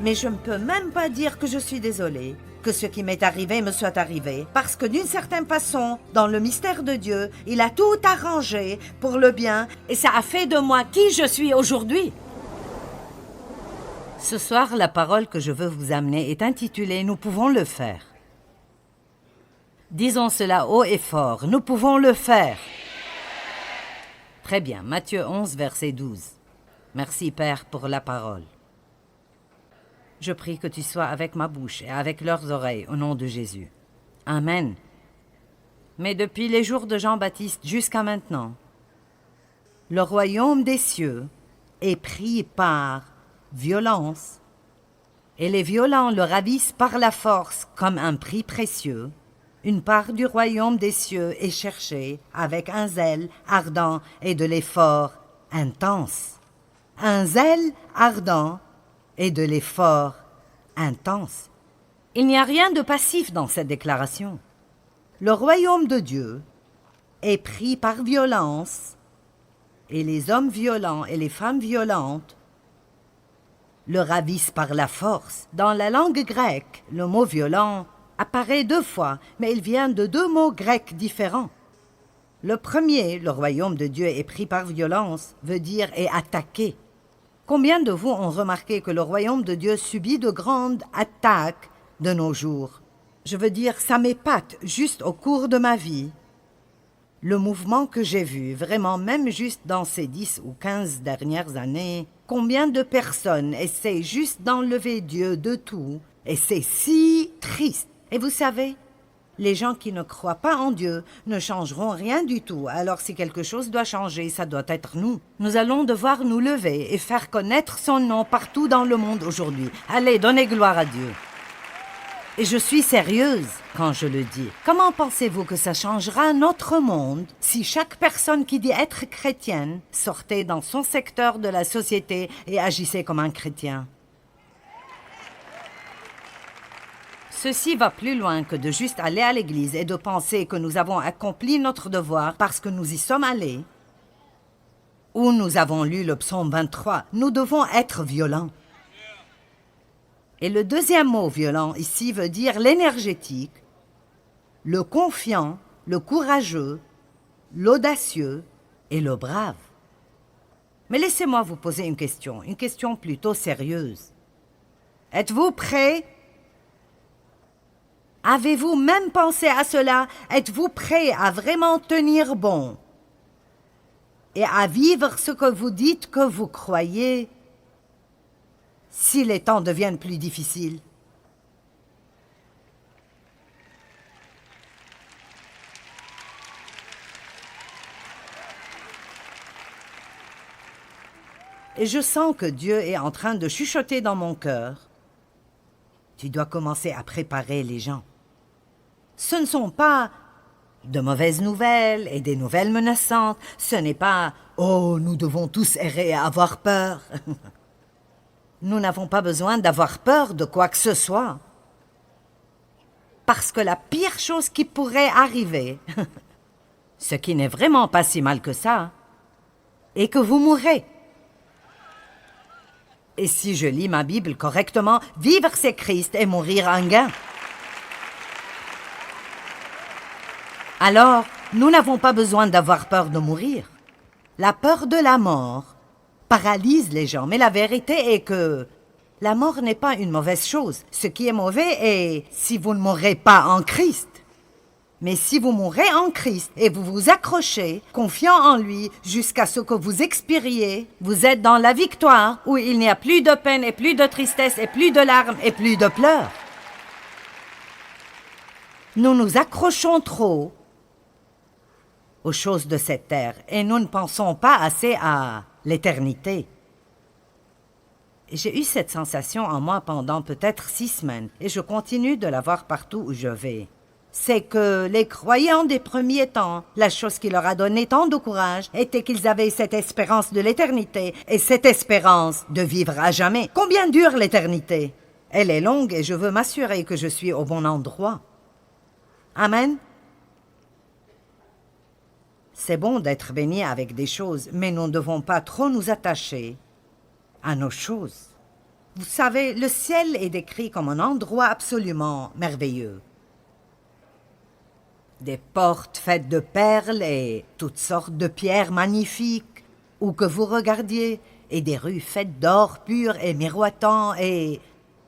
Mais je ne peux même pas dire que je suis désolée, que ce qui m'est arrivé me soit arrivé, parce que d'une certaine façon, dans le mystère de Dieu, il a tout arrangé pour le bien, et ça a fait de moi qui je suis aujourd'hui. Ce soir, la parole que je veux vous amener est intitulée « Nous pouvons le faire ». Disons cela haut et fort, nous pouvons le faire. Très bien, Matthieu 11, verset 12. Merci, Père, pour la parole. Je prie que tu sois avec ma bouche et avec leurs oreilles, au nom de Jésus. Amen. Mais depuis les jours de Jean-Baptiste jusqu'à maintenant, le royaume des cieux est pris par violence, et les violents le ravissent par la force comme un prix précieux. Une part du royaume des cieux est cherchée avec un zèle ardent et de l'effort intense. Un zèle ardent et de l'effort intense. Il n'y a rien de passif dans cette déclaration. Le royaume de Dieu est pris par violence, et les hommes violents et les femmes violentes le ravissent par la force. Dans la langue grecque, le mot violent apparaît 2 fois, mais il vient de 2 mots grecs différents. Le premier, le royaume de Dieu est pris par violence, veut dire est attaqué. Combien de vous ont remarqué que le royaume de Dieu subit de grandes attaques de nos jours? Je veux dire, ça m'épate juste au cours de ma vie. Le mouvement que j'ai vu, vraiment même juste dans ces 10 ou 15 dernières années, combien de personnes essaient juste d'enlever Dieu de tout, et c'est si triste. Et vous savez, les gens qui ne croient pas en Dieu ne changeront rien du tout. Alors si quelque chose doit changer, ça doit être nous. Nous allons devoir nous lever et faire connaître son nom partout dans le monde aujourd'hui. Allez, donnez gloire à Dieu. Et je suis sérieuse quand je le dis. Comment pensez-vous que ça changera notre monde si chaque personne qui dit être chrétienne sortait dans son secteur de la société et agissait comme un chrétien? Ceci va plus loin que de juste aller à l'église et de penser que nous avons accompli notre devoir parce que nous y sommes allés. Ou nous avons lu le psaume 23. Nous devons être violents. Et le deuxième mot violent ici veut dire l'énergétique, le confiant, le courageux, l'audacieux et le brave. Mais laissez-moi vous poser une question plutôt sérieuse. Êtes-vous prêts? Avez-vous même pensé à cela? Êtes-vous prêt à vraiment tenir bon et à vivre ce que vous dites que vous croyez si les temps deviennent plus difficiles? Et je sens que Dieu est en train de chuchoter dans mon cœur. Tu dois commencer à préparer les gens. Ce ne sont pas de mauvaises nouvelles et des nouvelles menaçantes. Ce n'est pas « Oh, nous devons tous errer et avoir peur ». Nous n'avons pas besoin d'avoir peur de quoi que ce soit. Parce que la pire chose qui pourrait arriver, ce qui n'est vraiment pas si mal que ça, est que vous mourrez. Et si je lis ma Bible correctement, vivre c'est Christ et mourir un gain. Alors, nous n'avons pas besoin d'avoir peur de mourir. La peur de la mort paralyse les gens, mais la vérité est que la mort n'est pas une mauvaise chose. Ce qui est mauvais est si vous ne mourrez pas en Christ. Mais si vous mourrez en Christ et vous vous accrochez, confiant en lui, jusqu'à ce que vous expiriez, vous êtes dans la victoire où il n'y a plus de peine et plus de tristesse et plus de larmes et plus de pleurs. Nous nous accrochons trop aux choses de cette terre et nous ne pensons pas assez à l'éternité. J'ai eu cette sensation en moi pendant peut-être 6 semaines et je continue de l'avoir partout où je vais. C'est que les croyants des premiers temps, la chose qui leur a donné tant de courage était qu'ils avaient cette espérance de l'éternité et cette espérance de vivre à jamais. Combien dure l'éternité? Elle est longue et je veux m'assurer que je suis au bon endroit. Amen. C'est bon d'être béni avec des choses, mais nous ne devons pas trop nous attacher à nos choses. Vous savez, le ciel est décrit comme un endroit absolument merveilleux. Des portes faites de perles et toutes sortes de pierres magnifiques, où que vous regardiez, et des rues faites d'or pur et miroitant, et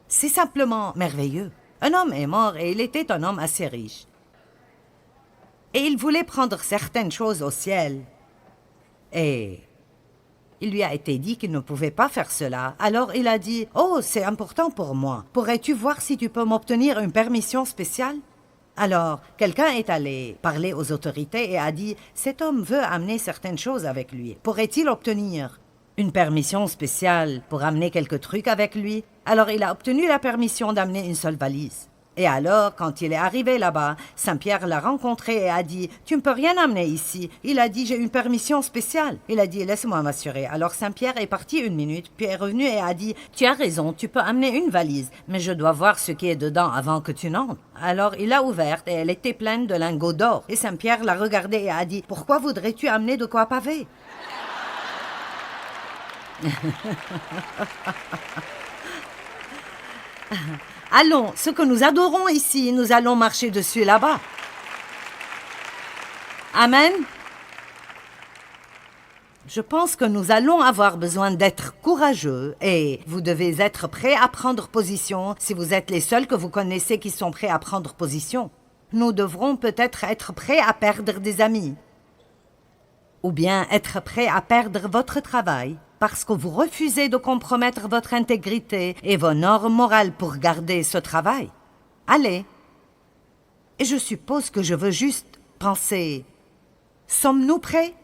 c'est simplement merveilleux. Un homme est mort et il était un homme assez riche. Et il voulait prendre certaines choses au ciel. Et il lui a été dit qu'il ne pouvait pas faire cela. Alors il a dit « Oh, c'est important pour moi. Pourrais-tu voir si tu peux m'obtenir une permission spéciale ?» Alors, quelqu'un est allé parler aux autorités et a dit « Cet homme veut amener certaines choses avec lui. Pourrait-il obtenir une permission spéciale pour amener quelques trucs avec lui ?» Alors il a obtenu la permission d'amener une seule valise. Et alors, quand il est arrivé là-bas, Saint-Pierre l'a rencontré et a dit « Tu ne peux rien amener ici. » Il a dit « J'ai une permission spéciale. » Il a dit « Laisse-moi m'assurer. » Alors Saint-Pierre est parti 1 minute, puis est revenu et a dit « Tu as raison, tu peux amener une valise, mais je dois voir ce qui est dedans avant que tu n'entres. » Alors il l'a ouverte et elle était pleine de lingots d'or. Et Saint-Pierre l'a regardée et a dit « Pourquoi voudrais-tu amener de quoi paver ?» Allons, ce que nous adorons ici, nous allons marcher dessus là-bas. Amen. Je pense que nous allons avoir besoin d'être courageux et vous devez être prêts à prendre position si vous êtes les seuls que vous connaissez qui sont prêts à prendre position. Nous devrons peut-être être prêts à perdre des amis ou bien être prêts à perdre votre travail parce que vous refusez de compromettre votre intégrité et vos normes morales pour garder ce travail. Allez. Et je suppose que je veux juste penser, sommes-nous prêts?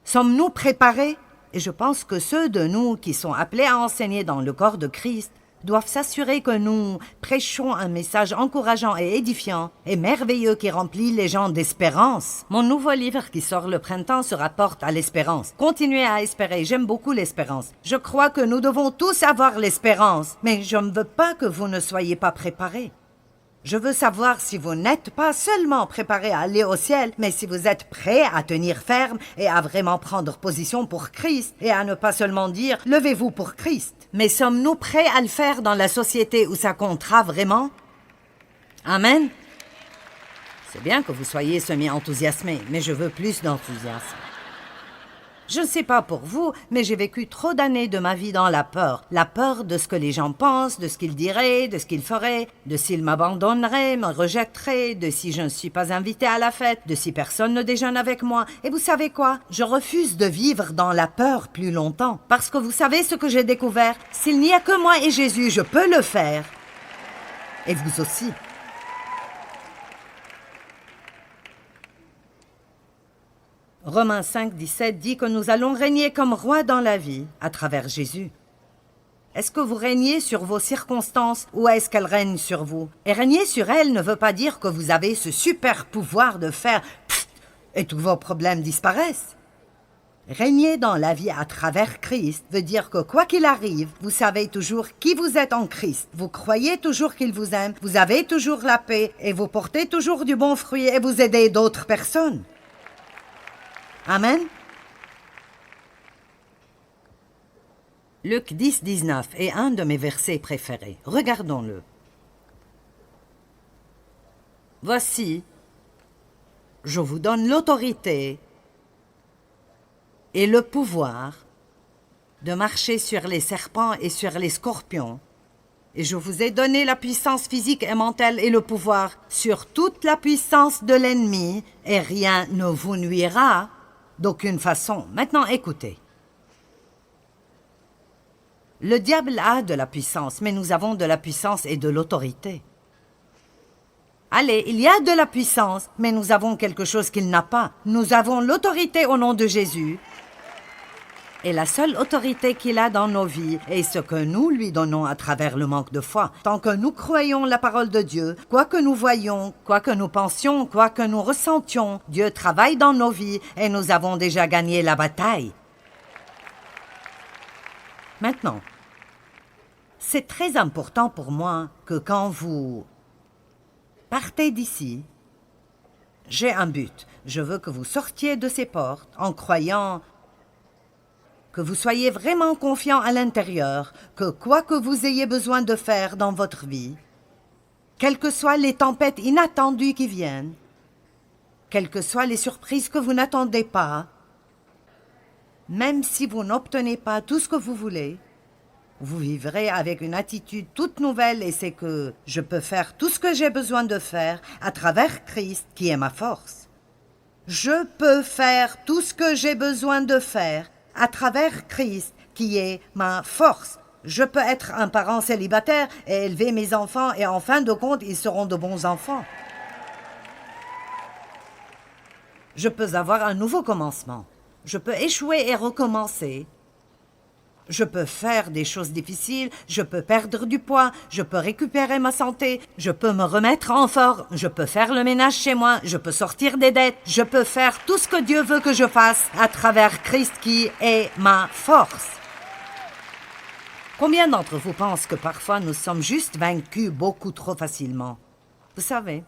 Sommes-nous préparés? Et je pense que ceux de nous qui sont appelés à enseigner dans le corps de Christ doivent s'assurer que nous prêchons un message encourageant et édifiant et merveilleux qui remplit les gens d'espérance. Mon nouveau livre qui sort le printemps se rapporte à l'espérance. Continuez à espérer, j'aime beaucoup l'espérance. Je crois que nous devons tous avoir l'espérance, mais je ne veux pas que vous ne soyez pas préparés. Je veux savoir si vous n'êtes pas seulement préparés à aller au ciel, mais si vous êtes prêts à tenir ferme et à vraiment prendre position pour Christ et à ne pas seulement dire « levez-vous pour Christ ». Mais sommes-nous prêts à le faire dans la société où ça comptera vraiment? Amen. C'est bien que vous soyez semi-enthousiasmés, mais je veux plus d'enthousiasme. Je ne sais pas pour vous, mais j'ai vécu trop d'années de ma vie dans la peur. La peur de ce que les gens pensent, de ce qu'ils diraient, de ce qu'ils feraient, de s'ils m'abandonneraient, me rejetteraient, de si je ne suis pas invité à la fête, de si personne ne déjeune avec moi. Et vous savez quoi? Je refuse de vivre dans la peur plus longtemps. Parce que vous savez ce que j'ai découvert? S'il n'y a que moi et Jésus, je peux le faire. Et vous aussi. Romains 5, 17 dit que nous allons régner comme rois dans la vie à travers Jésus. Est-ce que vous régnez sur vos circonstances ou est-ce qu'elles règnent sur vous? Et régner sur elles ne veut pas dire que vous avez ce super pouvoir de faire pfft et tous vos problèmes disparaissent. Régner dans la vie à travers Christ veut dire que quoi qu'il arrive, vous savez toujours qui vous êtes en Christ. Vous croyez toujours qu'il vous aime, vous avez toujours la paix et vous portez toujours du bon fruit et vous aidez d'autres personnes. Amen. Luc 10, 19 est un de mes versets préférés. Regardons-le. Voici, je vous donne l'autorité et le pouvoir de marcher sur les serpents et sur les scorpions. Et je vous ai donné la puissance physique et mentale et le pouvoir sur toute la puissance de l'ennemi, et rien ne vous nuira d'aucune façon. Maintenant, écoutez. Le diable a de la puissance, mais nous avons de la puissance et de l'autorité. Allez, il y a de la puissance, mais nous avons quelque chose qu'il n'a pas. Nous avons l'autorité au nom de Jésus. Et la seule autorité qu'il a dans nos vies est ce que nous lui donnons à travers le manque de foi. Tant que nous croyons la parole de Dieu, quoi que nous voyions, quoi que nous pensions, quoi que nous ressentions, Dieu travaille dans nos vies et nous avons déjà gagné la bataille. Maintenant, c'est très important pour moi que quand vous partez d'ici, j'ai un but. Je veux que vous sortiez de ces portes en croyant que vous soyez vraiment confiant à l'intérieur, que quoi que vous ayez besoin de faire dans votre vie, quelles que soient les tempêtes inattendues qui viennent, quelles que soient les surprises que vous n'attendez pas, même si vous n'obtenez pas tout ce que vous voulez, vous vivrez avec une attitude toute nouvelle et c'est que je peux faire tout ce que j'ai besoin de faire à travers Christ qui est ma force. Je peux faire tout ce que j'ai besoin de faire à travers Christ qui est ma force. Je peux être un parent célibataire et élever mes enfants et en fin de compte, ils seront de bons enfants. Je peux avoir un nouveau commencement. Je peux échouer et recommencer. Je peux faire des choses difficiles, je peux perdre du poids, je peux récupérer ma santé, je peux me remettre en forme, je peux faire le ménage chez moi, je peux sortir des dettes, je peux faire tout ce que Dieu veut que je fasse à travers Christ qui est ma force. Combien d'entre vous pensent que parfois nous sommes juste vaincus beaucoup trop facilement? Vous savez,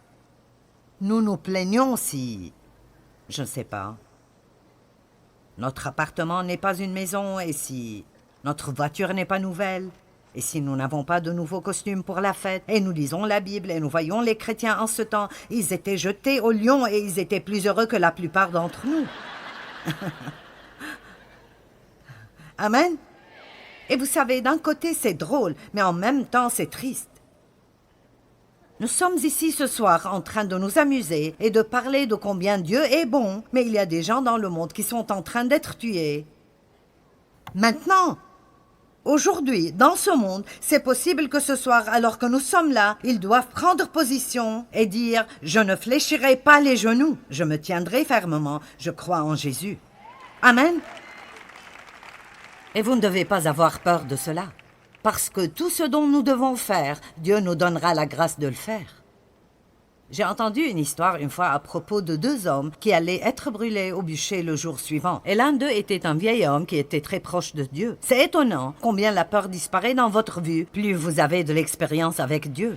nous nous plaignons si, je ne sais pas, notre appartement n'est pas une maison et si notre voiture n'est pas nouvelle, et si nous n'avons pas de nouveaux costumes pour la fête, et nous lisons la Bible, et nous voyons les chrétiens en ce temps, ils étaient jetés au lion et ils étaient plus heureux que la plupart d'entre nous. Amen. Et vous savez, d'un côté c'est drôle, mais en même temps c'est triste. Nous sommes ici ce soir en train de nous amuser et de parler de combien Dieu est bon, mais il y a des gens dans le monde qui sont en train d'être tués. Maintenant, aujourd'hui, dans ce monde, c'est possible que ce soir, alors que nous sommes là, ils doivent prendre position et dire « Je ne fléchirai pas les genoux, je me tiendrai fermement, je crois en Jésus. » Amen. Et vous ne devez pas avoir peur de cela, parce que tout ce dont nous devons faire, Dieu nous donnera la grâce de le faire. J'ai entendu une histoire une fois à propos de deux hommes qui allaient être brûlés au bûcher le jour suivant. Et l'un d'eux était un vieil homme qui était très proche de Dieu. C'est étonnant combien la peur disparaît dans votre vie, plus vous avez de l'expérience avec Dieu.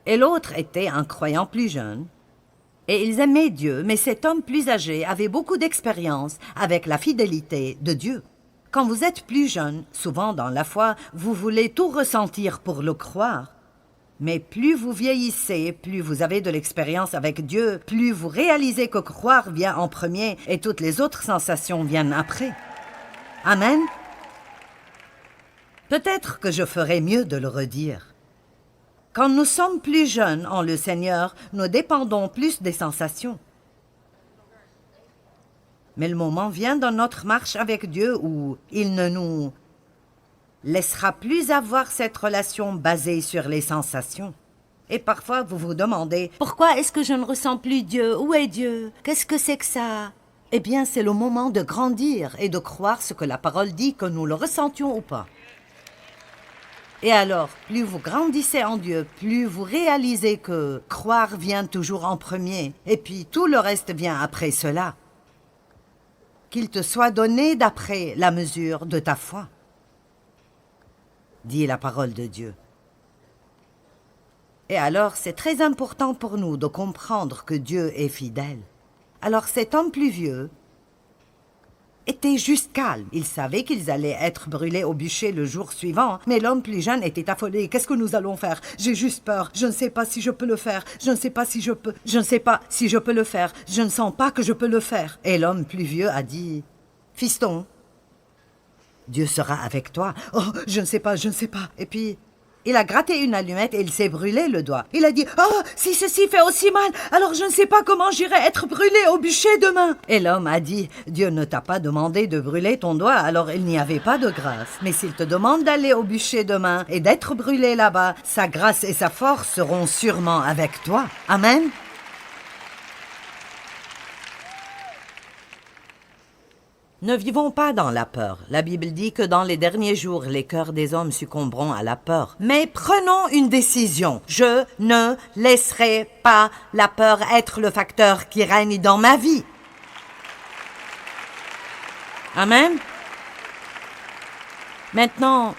Et l'autre était un croyant plus jeune. Et ils aimaient Dieu, mais cet homme plus âgé avait beaucoup d'expérience avec la fidélité de Dieu. Quand vous êtes plus jeune, souvent dans la foi, vous voulez tout ressentir pour le croire. Mais plus vous vieillissez, plus vous avez de l'expérience avec Dieu, plus vous réalisez que croire vient en premier et toutes les autres sensations viennent après. Amen. Peut-être que je ferais mieux de le redire. Quand nous sommes plus jeunes en le Seigneur, nous dépendons plus des sensations. Mais le moment vient dans notre marche avec Dieu où il ne nous laissera plus avoir cette relation basée sur les sensations. Et parfois, vous vous demandez « Pourquoi est-ce que je ne ressens plus Dieu? Où est Dieu? Qu'est-ce que c'est que ça ?» Eh bien, c'est le moment de grandir et de croire ce que la parole dit, que nous le ressentions ou pas. Et alors, plus vous grandissez en Dieu, plus vous réalisez que croire vient toujours en premier, et puis tout le reste vient après cela. Qu'il te soit donné d'après la mesure de ta foi, dit la parole de Dieu. Et alors, c'est très important pour nous de comprendre que Dieu est fidèle. Alors cet homme plus vieux était juste calme. Il savait qu'ils allaient être brûlés au bûcher le jour suivant, mais l'homme plus jeune était affolé. « Qu'est-ce que nous allons faire? J'ai juste peur. Je ne sais pas si je peux le faire. Je ne sais pas si je peux. Je ne sais pas si je peux le faire. Je ne sens pas que je peux le faire. » Et l'homme plus vieux a dit « Fiston, Dieu sera avec toi. »« Oh, je ne sais pas, je ne sais pas. » Et puis, il a gratté une allumette et il s'est brûlé le doigt. Il a dit « Oh, si ceci fait aussi mal, alors je ne sais pas comment j'irai être brûlé au bûcher demain. » Et l'homme a dit « Dieu ne t'a pas demandé de brûler ton doigt, alors il n'y avait pas de grâce. Mais s'il te demande d'aller au bûcher demain et d'être brûlé là-bas, sa grâce et sa force seront sûrement avec toi. » Amen. Ne vivons pas dans la peur. La Bible dit que dans les derniers jours, les cœurs des hommes succomberont à la peur. Mais prenons une décision. Je ne laisserai pas la peur être le facteur qui règne dans ma vie. Amen. Maintenant,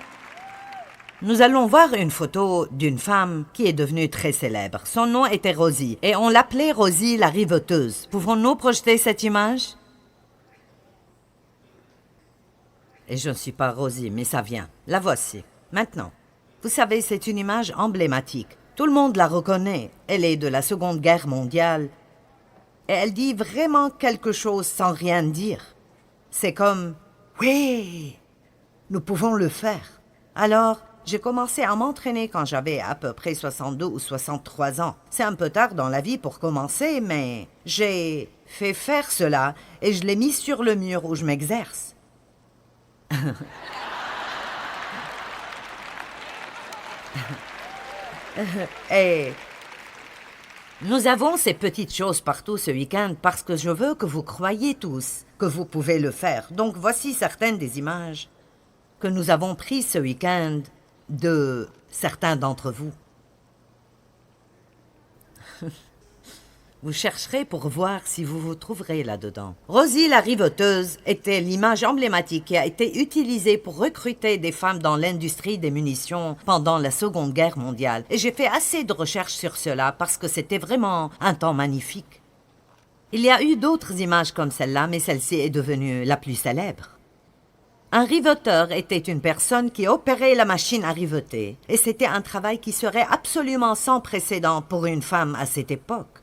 nous allons voir une photo d'une femme qui est devenue très célèbre. Son nom était Rosie et on l'appelait Rosie la riveteuse. Pouvons-nous projeter cette image? Et je ne suis pas Rosie, mais ça vient. La voici. Maintenant. Vous savez, c'est une image emblématique. Tout le monde la reconnaît. Elle est de la Seconde Guerre mondiale. Et elle dit vraiment quelque chose sans rien dire. C'est comme « Oui, nous pouvons le faire ». Alors, j'ai commencé à m'entraîner quand j'avais à peu près 62 ou 63 ans. C'est un peu tard dans la vie pour commencer, mais j'ai fait faire cela et je l'ai mis sur le mur où je m'exerce. Et nous avons ces petites choses partout ce week-end parce que je veux que vous croyiez tous que vous pouvez le faire. Donc voici certaines des images que nous avons prises ce week-end de certains d'entre vous. Vous chercherez pour voir si vous vous trouverez là-dedans. Rosie la riveteuse était l'image emblématique qui a été utilisée pour recruter des femmes dans l'industrie des munitions pendant la Seconde Guerre mondiale. Et j'ai fait assez de recherches sur cela parce que c'était vraiment un temps magnifique. Il y a eu d'autres images comme celle-là, mais celle-ci est devenue la plus célèbre. Un riveteur était une personne qui opérait la machine à riveter, et c'était un travail qui serait absolument sans précédent pour une femme à cette époque.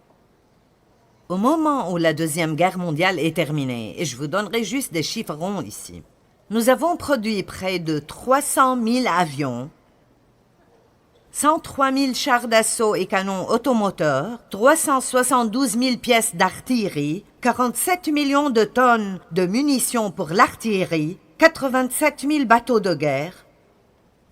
Au moment où la Deuxième Guerre mondiale est terminée, et je vous donnerai juste des chiffres ronds ici, nous avons produit près de 300 000 avions, 103 000 chars d'assaut et canons automoteurs, 372 000 pièces d'artillerie, 47 millions de tonnes de munitions pour l'artillerie, 87 000 bateaux de guerre,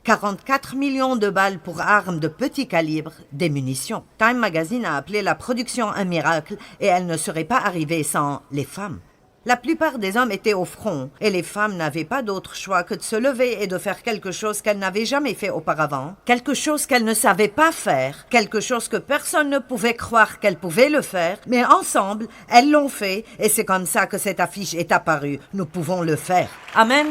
44 millions de balles pour armes de petit calibre, des munitions. Time Magazine a appelé la production un miracle et elle ne serait pas arrivée sans les femmes. La plupart des hommes étaient au front et les femmes n'avaient pas d'autre choix que de se lever et de faire quelque chose qu'elles n'avaient jamais fait auparavant, quelque chose qu'elles ne savaient pas faire, quelque chose que personne ne pouvait croire qu'elles pouvaient le faire, mais ensemble, elles l'ont fait et c'est comme ça que cette affiche est apparue. Nous pouvons le faire. Amen.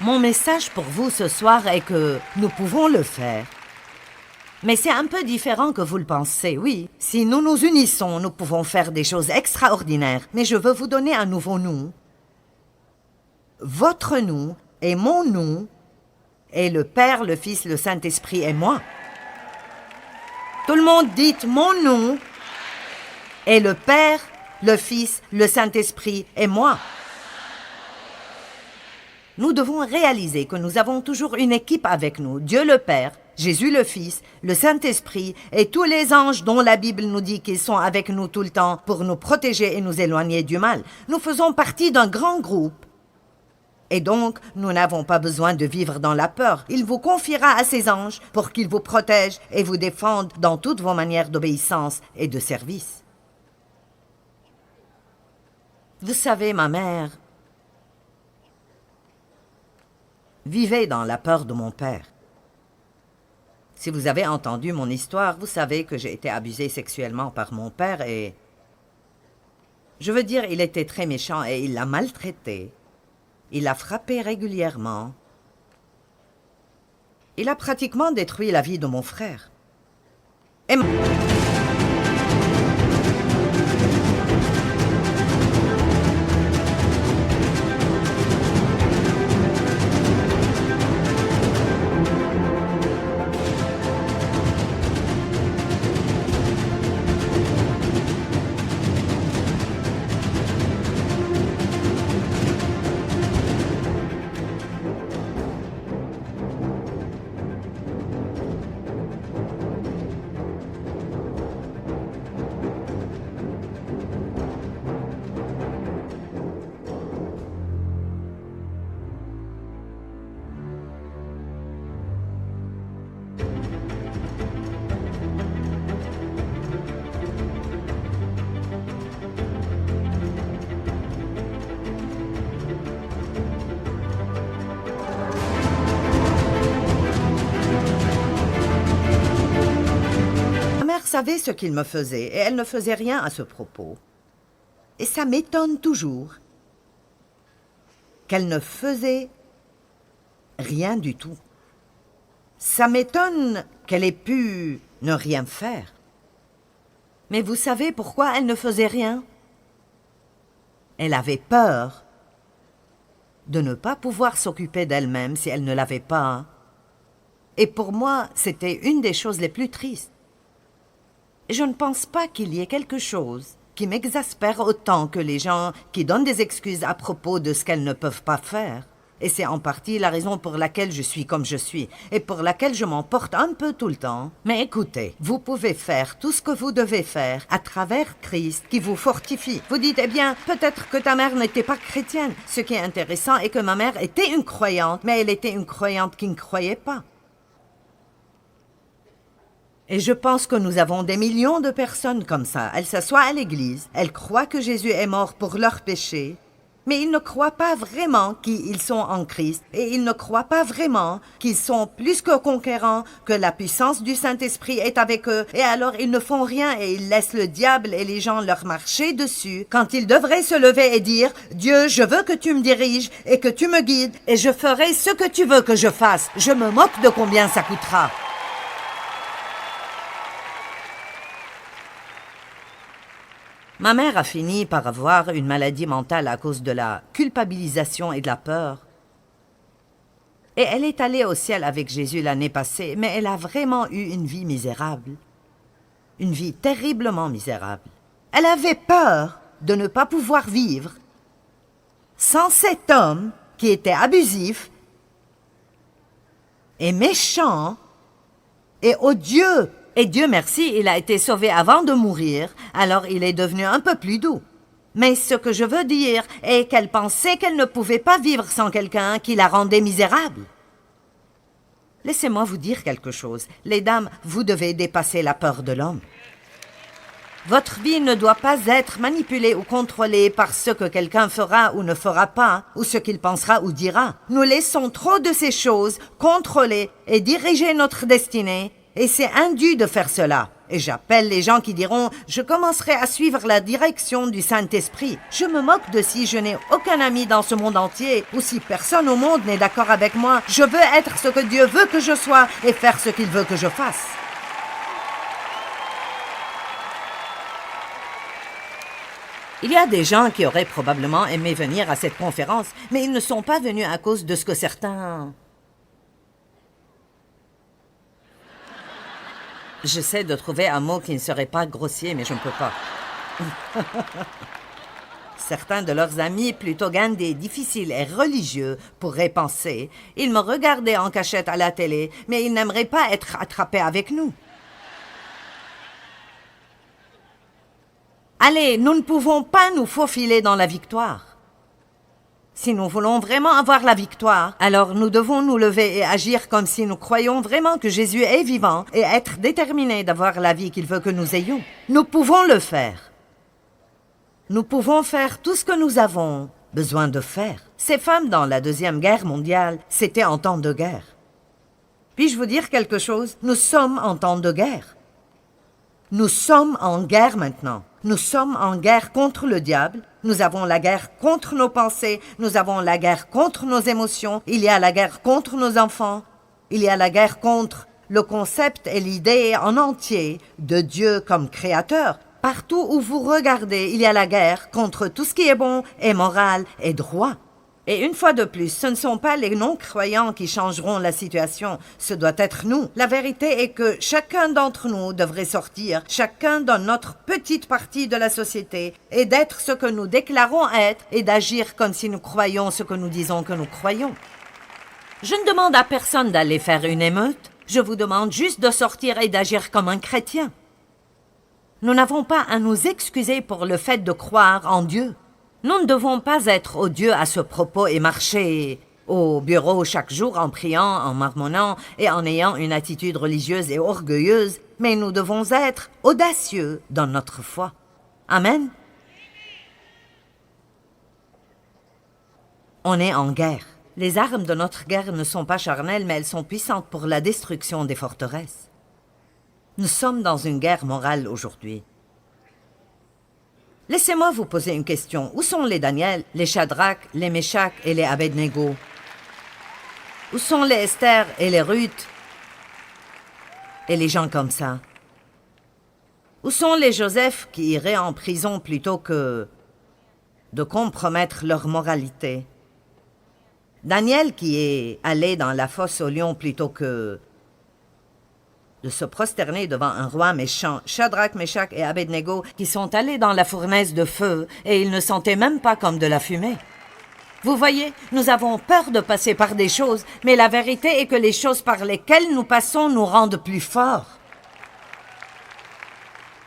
Mon message pour vous ce soir est que nous pouvons le faire. Mais c'est un peu différent que vous le pensez, oui. Si nous nous unissons, nous pouvons faire des choses extraordinaires. Mais je veux vous donner un nouveau nous. Votre nous et mon nous et le Père, le Fils, le Saint-Esprit et moi. Tout le monde dit mon nous et le Père, le Fils, le Saint-Esprit et moi. Nous devons réaliser que nous avons toujours une équipe avec nous, Dieu le Père, Jésus le Fils, le Saint-Esprit et tous les anges dont la Bible nous dit qu'ils sont avec nous tout le temps pour nous protéger et nous éloigner du mal. Nous faisons partie d'un grand groupe. Et donc, nous n'avons pas besoin de vivre dans la peur. Il vous confiera à ses anges pour qu'ils vous protègent et vous défendent dans toutes vos manières d'obéissance et de service. Vous savez, ma mère vivait dans la peur de mon père. Si vous avez entendu mon histoire, vous savez que j'ai été abusée sexuellement par mon père et... Je veux dire, il était très méchant et il l'a maltraitée. Il l'a frappée régulièrement. Il a pratiquement détruit la vie de mon frère. Et... Ma mère savait ce qu'il me faisait et elle ne faisait rien à ce propos. Et ça m'étonne toujours qu'elle ne faisait rien du tout. Ça m'étonne qu'elle ait pu ne rien faire. Mais vous savez pourquoi elle ne faisait rien? Elle avait peur de ne pas pouvoir s'occuper d'elle-même si elle ne l'avait pas. Et pour moi, c'était une des choses les plus tristes. Je ne pense pas qu'il y ait quelque chose qui m'exaspère autant que les gens qui donnent des excuses à propos de ce qu'elles ne peuvent pas faire. Et c'est en partie la raison pour laquelle je suis comme je suis et pour laquelle je m'emporte un peu tout le temps. Mais écoutez, vous pouvez faire tout ce que vous devez faire à travers Christ qui vous fortifie. Vous dites, eh bien, peut-être que ta mère n'était pas chrétienne. Ce qui est intéressant est que ma mère était une croyante, mais elle était une croyante qui ne croyait pas. Et je pense que nous avons des millions de personnes comme ça. Elles s'assoient à l'église, elles croient que Jésus est mort pour leurs péchés, mais ils ne croient pas vraiment qu'ils sont en Christ et ils ne croient pas vraiment qu'ils sont plus que conquérants, que la puissance du Saint-Esprit est avec eux. Et alors ils ne font rien et ils laissent le diable et les gens leur marcher dessus quand ils devraient se lever et dire « Dieu, je veux que tu me diriges et que tu me guides et je ferai ce que tu veux que je fasse. Je me moque de combien ça coûtera. » Ma mère a fini par avoir une maladie mentale à cause de la culpabilisation et de la peur. Et elle est allée au ciel avec Jésus l'année passée, mais elle a vraiment eu une vie misérable. Une vie terriblement misérable. Elle avait peur de ne pas pouvoir vivre sans cet homme qui était abusif et méchant et odieux. Et Dieu merci, il a été sauvé avant de mourir, alors il est devenu un peu plus doux. Mais ce que je veux dire est qu'elle pensait qu'elle ne pouvait pas vivre sans quelqu'un qui la rendait misérable. Laissez-moi vous dire quelque chose. Les dames, vous devez dépasser la peur de l'homme. Votre vie ne doit pas être manipulée ou contrôlée par ce que quelqu'un fera ou ne fera pas, ou ce qu'il pensera ou dira. Nous laissons trop de ces choses contrôler et diriger notre destinée. Et c'est indu de faire cela. Et j'appelle les gens qui diront « Je commencerai à suivre la direction du Saint-Esprit. » Je me moque de si je n'ai aucun ami dans ce monde entier ou si personne au monde n'est d'accord avec moi. Je veux être ce que Dieu veut que je sois et faire ce qu'il veut que je fasse. Il y a des gens qui auraient probablement aimé venir à cette conférence, mais ils ne sont pas venus à cause de ce que certains... J'essaie de trouver un mot qui ne serait pas grossier, mais je ne peux pas. Certains de leurs amis, plutôt gandés, difficiles et religieux, pourraient penser. Ils me regardaient en cachette à la télé, mais ils n'aimeraient pas être attrapés avec nous. Allez, nous ne pouvons pas nous faufiler dans la victoire. Si nous voulons vraiment avoir la victoire, alors nous devons nous lever et agir comme si nous croyons vraiment que Jésus est vivant et être déterminés d'avoir la vie qu'il veut que nous ayons. Nous pouvons le faire. Nous pouvons faire tout ce que nous avons besoin de faire. Ces femmes dans la Deuxième Guerre mondiale, c'était en temps de guerre. Puis-je vous dire quelque chose? Nous sommes en temps de guerre. Nous sommes en guerre maintenant. Nous sommes en guerre contre le diable. Nous avons la guerre contre nos pensées. Nous avons la guerre contre nos émotions. Il y a la guerre contre nos enfants. Il y a la guerre contre le concept et l'idée en entier de Dieu comme créateur. Partout où vous regardez, il y a la guerre contre tout ce qui est bon et moral et droit. Et une fois de plus, ce ne sont pas les non-croyants qui changeront la situation, ce doit être nous. La vérité est que chacun d'entre nous devrait sortir, chacun dans notre petite partie de la société, et d'être ce que nous déclarons être, et d'agir comme si nous croyons ce que nous disons que nous croyons. Je ne demande à personne d'aller faire une émeute, je vous demande juste de sortir et d'agir comme un chrétien. Nous n'avons pas à nous excuser pour le fait de croire en Dieu. Nous ne devons pas être odieux à ce propos et marcher au bureau chaque jour en priant, en marmonnant et en ayant une attitude religieuse et orgueilleuse, mais nous devons être audacieux dans notre foi. Amen. On est en guerre. Les armes de notre guerre ne sont pas charnelles, mais elles sont puissantes pour la destruction des forteresses. Nous sommes dans une guerre morale aujourd'hui. Laissez-moi vous poser une question. Où sont les Daniel, les Shadrach, les Meshach et les Abednego? Où sont les Esther et les Ruth et les gens comme ça? Où sont les Joseph qui iraient en prison plutôt que de compromettre leur moralité? Daniel qui est allé dans la fosse aux lions plutôt que de se prosterner devant un roi méchant. Shadrach, Meshach et Abednego qui sont allés dans la fournaise de feu et ils ne sentaient même pas comme de la fumée. Vous voyez, nous avons peur de passer par des choses, mais la vérité est que les choses par lesquelles nous passons nous rendent plus forts.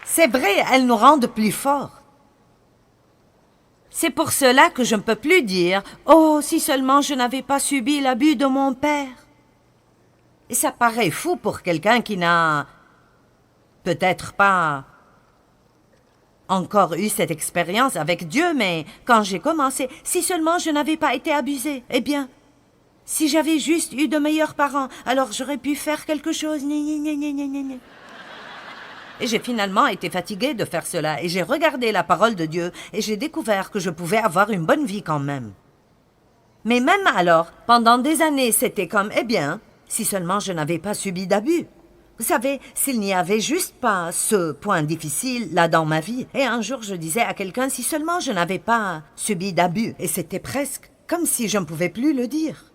C'est vrai, elles nous rendent plus forts. C'est pour cela que je ne peux plus dire « Oh, si seulement je n'avais pas subi l'abus de mon père ». Et ça paraît fou pour quelqu'un qui n'a peut-être pas encore eu cette expérience avec Dieu, mais quand j'ai commencé, si seulement je n'avais pas été abusée, eh bien, si j'avais juste eu de meilleurs parents, alors j'aurais pu faire quelque chose. Et j'ai finalement été fatiguée de faire cela, et j'ai regardé la parole de Dieu, et j'ai découvert que je pouvais avoir une bonne vie quand même. Mais même alors, pendant des années, c'était comme, eh bien, si seulement je n'avais pas subi d'abus. Vous savez, s'il n'y avait juste pas ce point difficile là dans ma vie. Et un jour, je disais à quelqu'un, si seulement je n'avais pas subi d'abus. Et c'était presque comme si je ne pouvais plus le dire.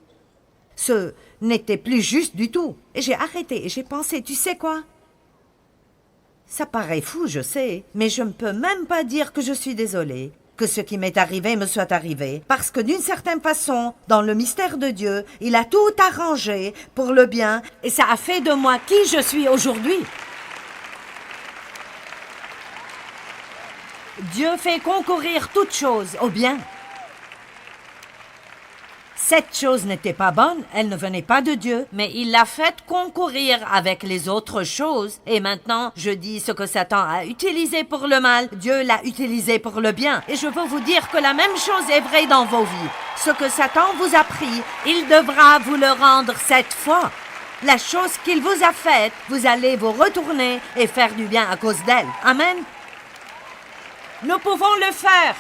Ce n'était plus juste du tout. Et j'ai arrêté et j'ai pensé, tu sais quoi? Ça paraît fou, je sais, mais je ne peux même pas dire que je suis désolée, que ce qui m'est arrivé me soit arrivé, parce que d'une certaine façon, dans le mystère de Dieu, il a tout arrangé pour le bien, et ça a fait de moi qui je suis aujourd'hui. Dieu fait concourir toutes choses au bien. Cette chose n'était pas bonne, elle ne venait pas de Dieu, mais il l'a faite concourir avec les autres choses. Et maintenant, je dis ce que Satan a utilisé pour le mal, Dieu l'a utilisé pour le bien. Et je veux vous dire que la même chose est vraie dans vos vies. Ce que Satan vous a pris, il devra vous le rendre cette fois. La chose qu'il vous a faite, vous allez vous retourner et faire du bien à cause d'elle. Amen. Nous pouvons le faire.